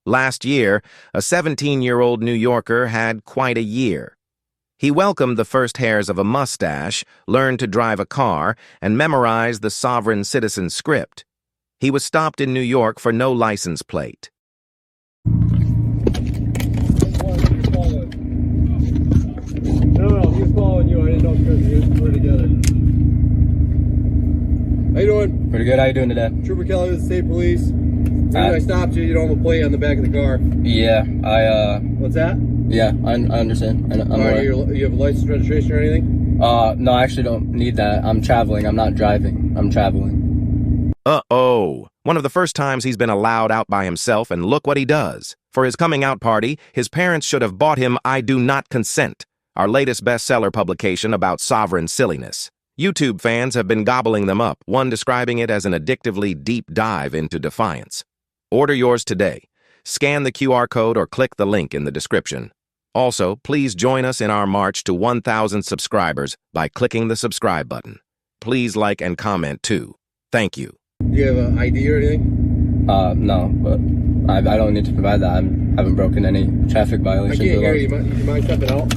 Last year, a 17-year-old New Yorker had quite a year. He welcomed the first hairs of a mustache, learned to drive a car, and memorized the sovereign citizen script. He was stopped in New York for no license plate. No, he was following you. I didn't know because we're together. How you doing? Pretty good. How you doing today? Trooper Kelly with the state police. I stopped you. You don't have a plate on the back of the car. Yeah, What's that? Yeah, I understand. I'm aware. You have a license, registration, or anything? No, I actually don't need that. I'm traveling. I'm not driving. I'm traveling. Uh-oh. One of the first times he's been allowed out by himself, and look what he does. For his coming out party, his parents should have bought him I Do Not Consent, our latest bestseller publication about sovereign silliness. YouTube fans have been gobbling them up, one describing it as an addictively deep dive into defiance. Order yours today. Scan the QR code or click the link in the description. Also, please join us in our march to 1,000 subscribers by clicking the subscribe button. Please like and comment too. Thank you. Do you have an ID or anything? No, but I don't need to provide that. I haven't broken any traffic violations. I can't hear you. You mind stepping out?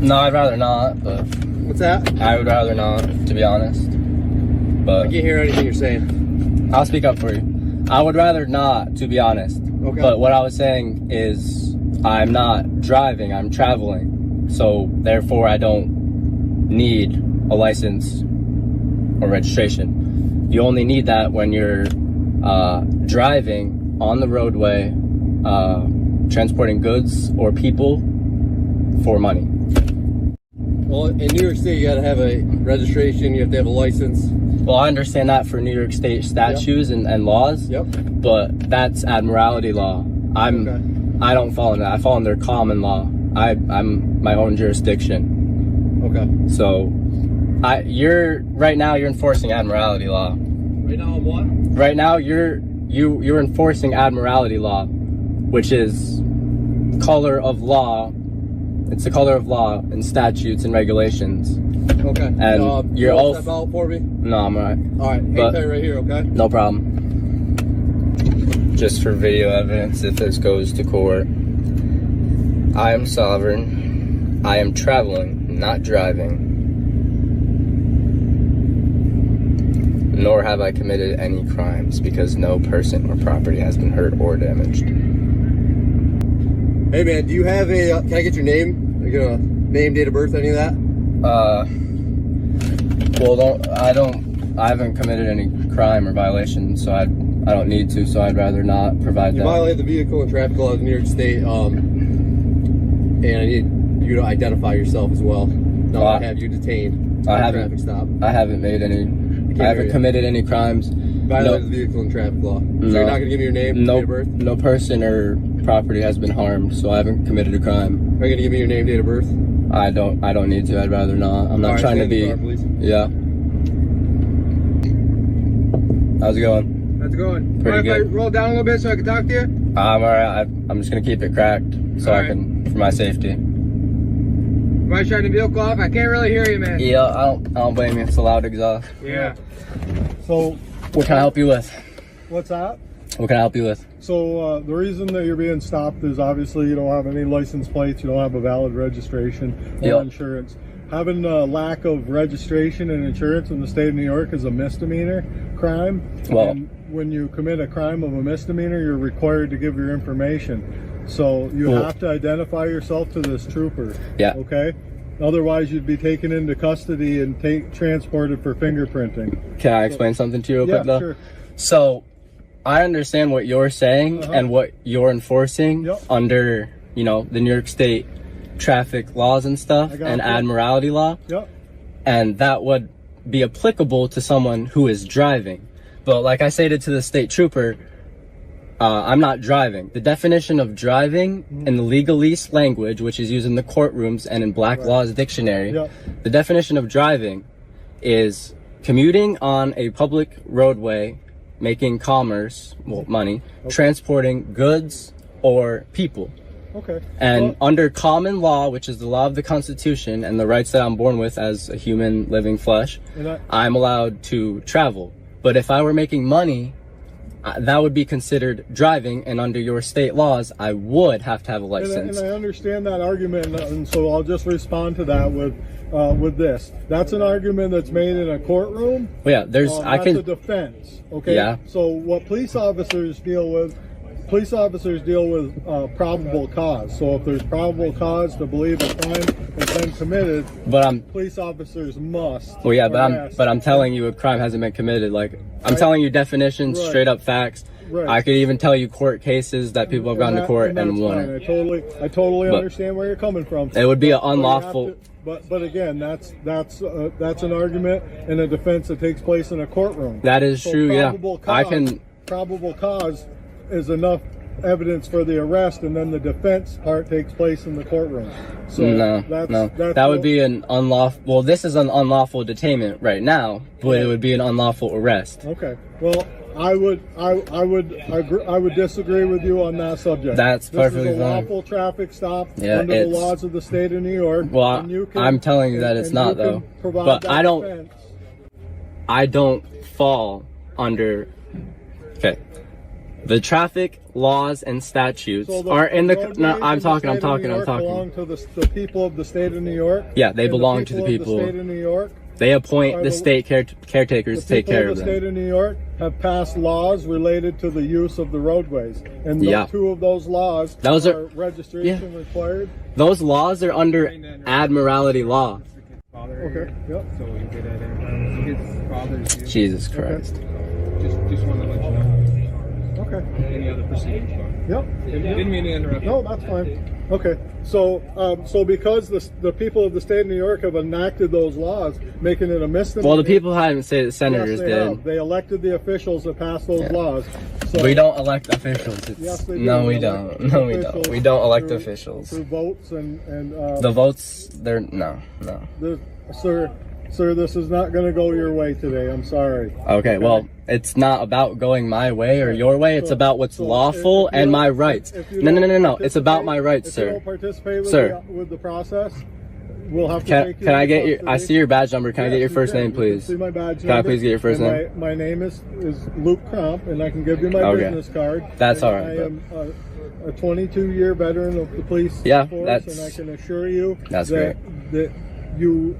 No, I'd rather not, but... What's that? I would rather not, to be honest. But I can't hear anything you're saying. I'll speak up for you. I would rather not, to be honest. Okay. But what I was saying is I'm not driving, I'm traveling. So therefore I don't need a license or registration. You only need that when you're driving on the roadway, transporting goods or people for money. Well, in New York State, you got to have a registration. You have to have a license. Well, I understand that for New York State statutes and laws. Yep. But that's Admiralty Law. I don't fall in that. I fall under common law. I'm my own jurisdiction. Okay. So, right now you're enforcing Admiralty Law. Right now, what? Right now you're enforcing Admiralty Law, which is color of law. It's the color of law in statutes and regulations. Okay. And you're all step out for me? No, I'm alright. Alright, hang tight right here, okay? No problem. Just for video evidence, if this goes to court, I am sovereign. I am traveling, not driving. Nor have I committed any crimes because no person or property has been hurt or damaged. Hey man, do you have a, can I get your name? Are you gonna name, date of birth, any of that? Well, I haven't committed any crime or violation, so I don't need to, so I'd rather not provide that. You violate the vehicle and traffic laws of New York State, and I need you to identify yourself as well. Now I have you detained. Traffic stop. I haven't committed any crimes. Violated the vehicle and traffic law. So you're not gonna give me your name, date of birth? No person or property has been harmed, so I haven't committed a crime. Are you gonna give me your name, date of birth? I don't need to. I'd rather not. I'm not trying to be. Car, please. Yeah. How's it going? How's it going? Pretty good. If I roll down a little bit so I can talk to you? I'm alright. I'm just gonna keep it cracked so I can, for my safety. Am I shutting the vehicle off? I can't really hear you, man. Yeah, I don't blame you. It's a loud exhaust. Yeah. So, What can I help you with? what's that? What can I help you with? So, the reason that you're being stopped is obviously you don't have any license plates, you don't have a valid registration or insurance. Having a lack of registration and insurance in the state of New York is a misdemeanor crime. Well, and when you commit a crime of a misdemeanor, you're required to give your information. So you have to identify yourself to this trooper. Yeah. Okay? Otherwise, you'd be taken into custody and transported for fingerprinting. Can I explain something to you real quick though? Sure. So, I understand what you're saying and what you're enforcing under, the New York State traffic laws and stuff and Admiralty Law. Yep. And that would be applicable to someone who is driving. But like I stated to the state trooper, I'm not driving. The definition of driving in the legalese language, which is used in the courtrooms and in Black Law's dictionary, the definition of driving is commuting on a public roadway, making commerce, money, transporting goods or people. Okay. And under common law, which is the law of the Constitution and the rights that I'm born with as a human living flesh, I'm allowed to travel. But if I were making money that would be considered driving, and under your state laws, I would have to have a license. And I understand that argument, and so I'll just respond to that with this. That's an argument that's made in a courtroom. Well, yeah, there's that's a defense. Okay. Yeah. So what police officers deal with probable cause. So if there's probable cause to believe a crime has been committed, police officers must. Well, yeah, but I'm telling you, a crime hasn't been committed. Like, I'm telling you definitions, straight up facts. Right. I could even tell you court cases that people have gone to court and won. I totally understand where you're coming from. It would be an unlawful. But again, that's an argument and a defense that takes place in a courtroom. That is true. Yeah, probable cause is enough evidence for the arrest, and then the defense part takes place in the courtroom. So that would be an unlawful. Well, this is an unlawful detainment right now, but it would be an unlawful arrest. Okay. Well, I would disagree with you on that subject. That's perfectly fine. This is a lawful traffic stop under the laws of the state of New York. Well, I'm telling you that it's not, though. But I don't fall under. Okay. The traffic laws and statutes are in the. No, I'm talking. Belong to the people of the state of New York. Yeah, they belong to the people. The state of New York. They appoint the state caretakers to take care of them. The state of New York have passed laws related to the use of the roadways, and two of those laws are registration required. Those laws are under Admiralty Law. Okay. Yep. So he did it. His father's here. Jesus Christ. Okay. Just want to let you know. Okay. Any other proceedings? Yep. Didn't mean to interrupt. No, that's fine. Okay. So because the people of the state of New York have enacted those laws, making it a misdemeanor. Well, the people haven't said the senators did. They elected the officials that passed those laws. So, we don't elect officials. Yes, they do. No, we don't. No, we don't. We don't elect officials. Through votes and the votes. They're no. Sir, this is not going to go your way today. I'm sorry. Okay, well, it's not about going my way or your way. It's about what's lawful and my rights. No. It's about my rights, sir. If you don't participate with the process, we'll have to take you. Can I get your? I see your badge number. Can I get your first name, please? See my badge number. Can I please get your first name? My name is Luke Crump, and I can give you my business card. That's all right. I am a 22-year veteran of the police force, and I can assure you that you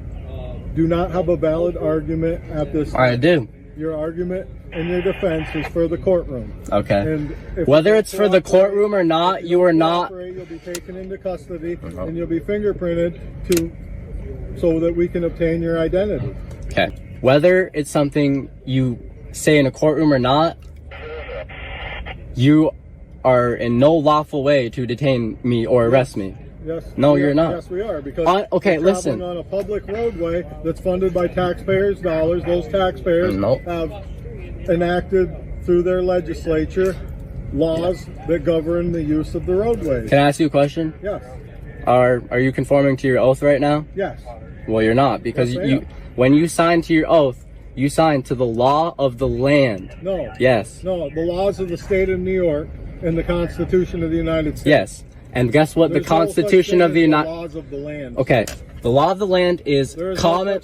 do not have a valid argument at this time. I do. Your argument and your defense is for the courtroom. Okay. And whether it's for the courtroom or not, you are not. You'll be taken into custody and you'll be fingerprinted so that we can obtain your identity. Okay. Whether it's something you say in a courtroom or not, you are in no lawful way to detain me or arrest me. Yes. No, you're not. Yes, we are. Because okay, listen. On a public roadway that's funded by taxpayers' dollars, those taxpayers have enacted through their legislature laws that govern the use of the roadways. Can I ask you a question? Yes. Are you conforming to your oath right now? Yes. Well, you're not, because when you sign to your oath, you sign to the law of the land. No. Yes. No, the laws of the state of New York and the Constitution of the United States. Yes. And guess what? There's the Constitution of the United laws of the land. Okay. The law of the land is common.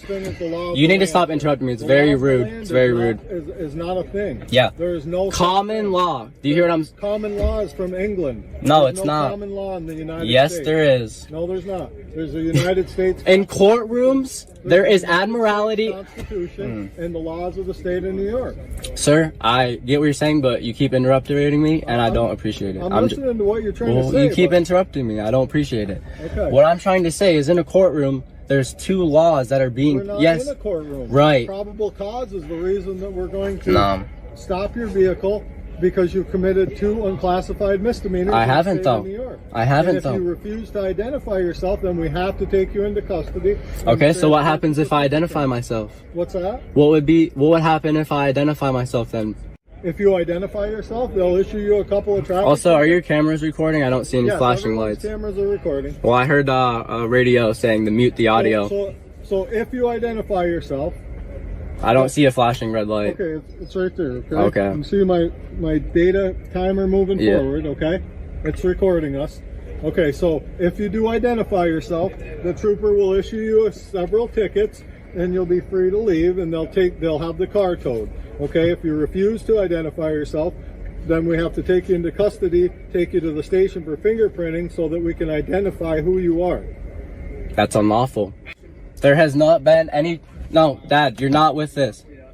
You need to stop interrupting me. It's very rude. It's very rude. Is not a thing. Yeah. There is no common law. Do you hear what I'm? Common law is from England. No, it's not. Common law in the United States. Yes, there is. No, there's not. There's a United States. In courtrooms, there is Admiralty. Constitution and the laws of the state of New York. Sir, I get what you're saying, but you keep interrupting me, and I don't appreciate it. I'm listening to what you're trying to say. You keep interrupting me. I don't appreciate it. Okay. What I'm trying to say is, in a courtroom, there's two laws that are being. We're not in a courtroom. Right. Probable cause is the reason that we're going to stop your vehicle because you committed 2 unclassified misdemeanors. I haven't though. I haven't though. If you refuse to identify yourself, then we have to take you into custody. Okay, so what happens if I identify myself? What's that? What would happen if I identify myself then? If you identify yourself, they'll issue you a couple of traffic. Also, are your cameras recording? I don't see any flashing lights. Cameras are recording. Well, I heard a radio saying to mute the audio. So if you identify yourself, I don't see a flashing red light. Okay, it's right there. Okay. You see my data timer moving forward. Okay, it's recording us. Okay, so if you do identify yourself, the trooper will issue you several tickets, and you'll be free to leave, and they'll have the car towed. Okay, if you refuse to identify yourself, then we have to take you into custody, take you to the station for fingerprinting so that we can identify who you are. That's unlawful. There has not been any... No, Dad, you're not with this. Yeah,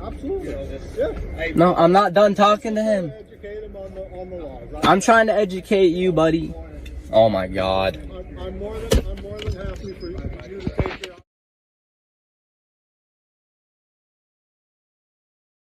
absolutely. Yeah. No, I'm not done talking to him. Educate him on the laws. I'm trying to educate you, buddy. Oh my God. I'm more than happy for you to take your